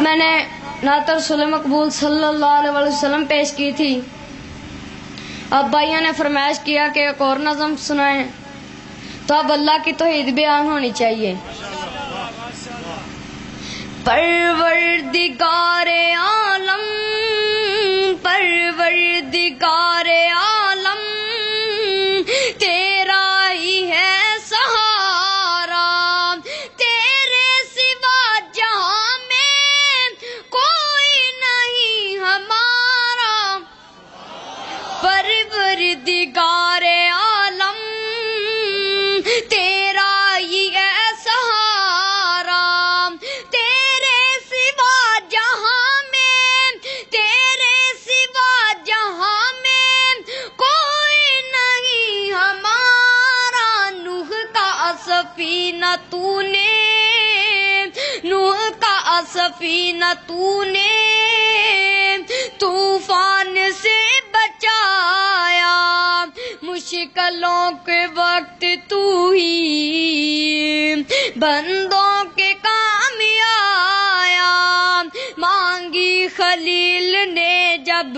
میں نے نعت رسول مقبول صلی اللہ علیہ وسلم پیش کی تھی. اب بھائیوں نے فرمائش کیا کہ ایک اور نظم سنائیں، تو اب اللہ کی توحید بیان ہونی چاہیے. پروردگار عالم، پروردگار عالم، تیرا ہی ہے سہارا، تیرے سوا جہاں میں کوئی نہیں ہمارا. پروردگار عالم، تیرا ہی ہے سہارا، تیرے سوا جہاں میں، تیرے سوا جہاں میں کوئی نہیں ہمارا. نوح کا سفینہ تو نے، نوح کا سفینہ تو نے طوفان سے بچایا، مشکلوں کے وقت تو ہی بندوں کے کام آیا. مانگی خلیل نے جب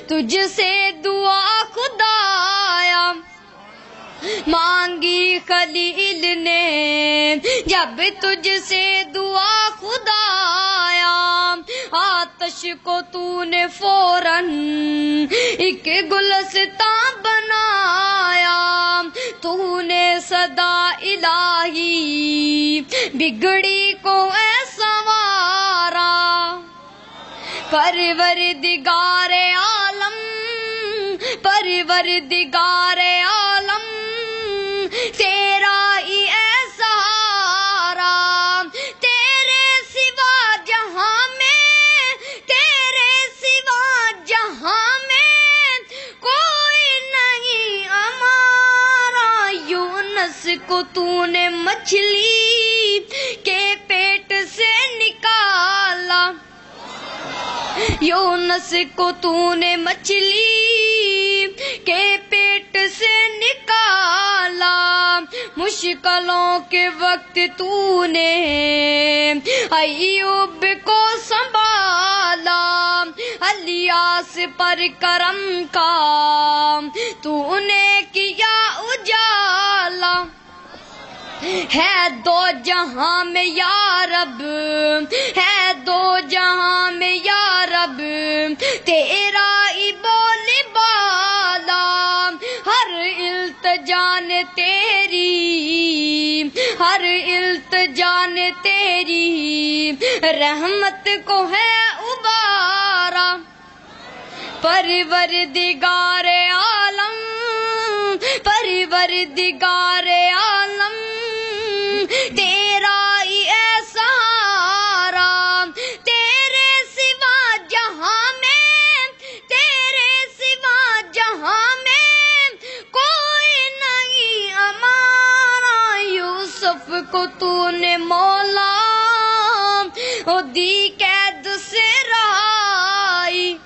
تجھ سے دعا خدایا، مانگی خلیل نے جب تجھ سے دعا خدایا. آتش کو تو نے فوراً ایک گلستاں بنایا، تو نے صدا الہی بگڑی کو اے سنوارا. پروردگار عالم، پروردگار عالم، تیرا ہی اے سہارا، تیرے سوا جہاں میں، تیرے سوا جہاں میں کوئی نہیں ہمارا. یونس کو تو نے مچھلی کے پیٹ سے نکالا، یونس کو تو نے مچھلی کے پیٹ سے نکالا. مشکلوں کے وقت تو نے ایوب کو سنبھالا. الیاس پر کرم کا تو نے کیا اجالا. ہے دو جہاں میں یا رب، ہے دو جہاں میں یا رب، تیرا ہی بول بالا. ہر التجا نے تیری، ہر التجا نے تیری رحمت کو ہے ابارا. پروردگار عالم، پروردگار عالم، تیرا ہی ہے سہارا، تیرے سوا جہاں میں، تیرے سوا جہاں میں کوئی نہیں ہمارا. یوسف کو تو نے مولا دی قید سے رہائی،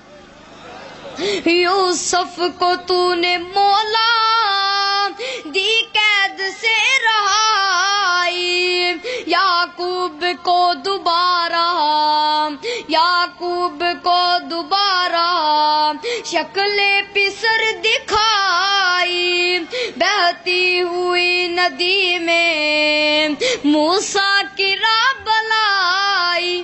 یوسف کو تو نے مولا دی قید سے رہائی. یعقوب کو دوبارہ، یعقوب کو دوبارہ شکل پسر دکھائی. بہتی ہوئی ندی میں موسیٰ کی راہ بلائی،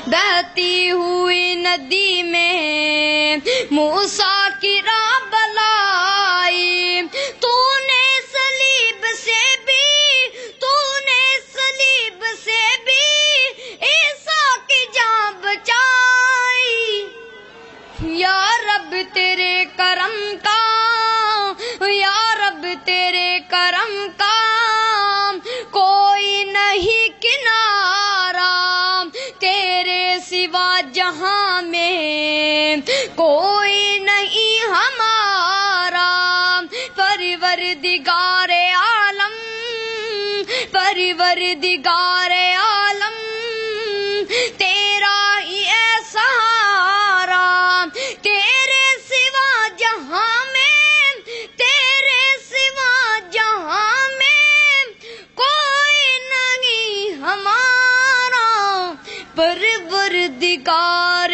بہتی ہوئی ندی میں موسیٰ کی راہ بلائی. تو نے صلیب سے بھی، تو نے صلیب سے بھی عیسیٰ کی جان بچائی. یا رب تیرے کرم کا، یا رب تیرے کرم کا کوئی نہیں کنارہ، تیرے سوا جہاں میں کوئی نہیں ہمارا. پروردگار عالم، پروردگار عالم، تیرا ہی ہے سہارا، تیرے سوا جہاں میں، تیرے سوا جہاں میں کوئی نہیں ہمارا. پروردگار